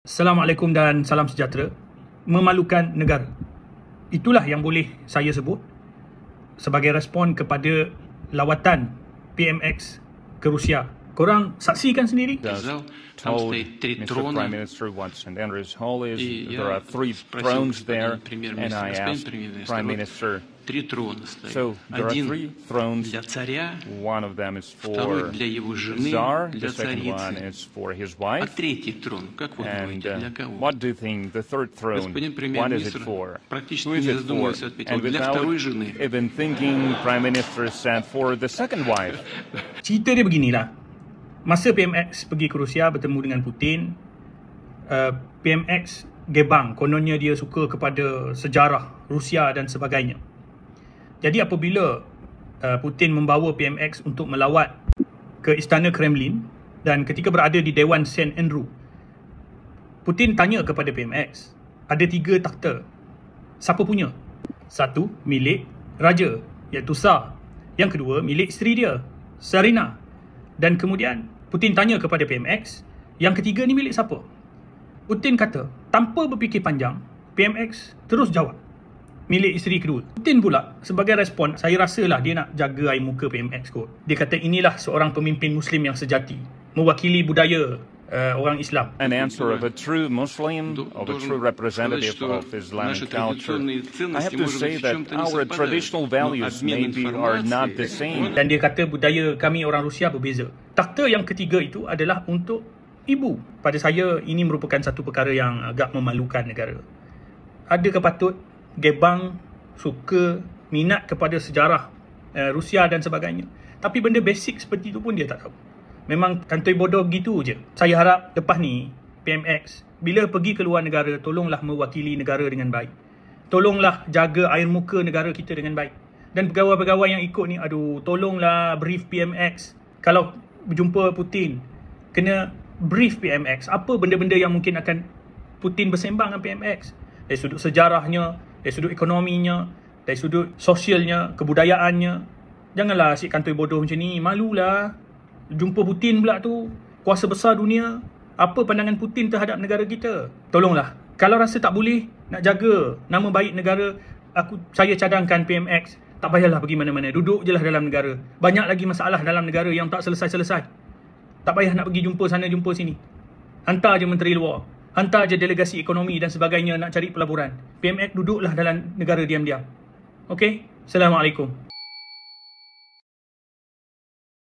Assalamualaikum dan salam sejahtera. Memalukan negara. Itulah yang boleh saya sebut sebagai respon kepada lawatan PMX ke Rusia. Korang saksikan sendiri. Told Mr. Prime Minister what St. Andrews Hall is. There are 3 thrones there, and I asked Prime Minister, so there are 3 thrones. One of them is for the Tsar, the second one is for his wife, and what do you think the third throne, what is it for? Who is it for? And without even thinking, Prime Minister said for the second wife. Cerita dia beginilah. Masa PMX pergi ke Rusia bertemu dengan Putin, PMX gebang, kononnya dia suka kepada sejarah Rusia dan sebagainya. Jadi apabila Putin membawa PMX untuk melawat ke Istana Kremlin dan ketika berada di Dewan St. Andrew, Putin tanya kepada PMX, ada 3 takhta. Siapa punya? 1 milik raja, iaitu Tsar. Yang kedua milik isteri dia, Tsarina. Dan kemudian Putin tanya kepada PMX, yang ketiga ni milik siapa? Putin kata, tanpa berfikir panjang, PMX terus jawab, milik isteri kedua. Putin pula sebagai respon, saya rasalah dia nak jaga air muka PMX kot. Dia kata inilah seorang pemimpin Muslim yang sejati, mewakili budaya orang Islam. An answer of a true Muslim, of a true representative of Islamic culture. I have to say that our traditional values maybe are not the same. Dan dia kata budaya kami orang Rusia berbeza. Takhta yang ketiga itu adalah untuk ibu. Pada saya ini merupakan satu perkara yang agak memalukan negara. Adakah patut gebang suka minat kepada sejarah Rusia dan sebagainya, tapi benda basic seperti itu pun dia tak tahu. Memang kantoi bodoh gitu je. Saya harap lepas ni PMX bila pergi ke luar negara, tolonglah mewakili negara dengan baik. Tolonglah jaga air muka negara kita dengan baik. Dan pegawai-pegawai yang ikut ni, aduh, tolonglah brief PMX. Kalau berjumpa Putin, kena brief PMX. Apa benda-benda yang mungkin akan Putin bersembang dengan PMX. Dari sudut sejarahnya, dari sudut ekonominya, dari sudut sosialnya, kebudayaannya. Janganlah asyik kantoi bodoh macam ni. Malulah. Jumpa Putin pula tu, kuasa besar dunia. Apa pandangan Putin terhadap negara kita? Tolonglah. Kalau rasa tak boleh nak jaga nama baik negara, saya cadangkan PMX, tak payahlah pergi mana-mana. Duduk je lah dalam negara. Banyak lagi masalah dalam negara yang tak selesai-selesai. Tak payah nak pergi jumpa sana, jumpa sini. Hantar je menteri luar. Hantar je delegasi ekonomi dan sebagainya nak cari pelaburan. PMX duduklah dalam negara diam-diam. Okey? Assalamualaikum.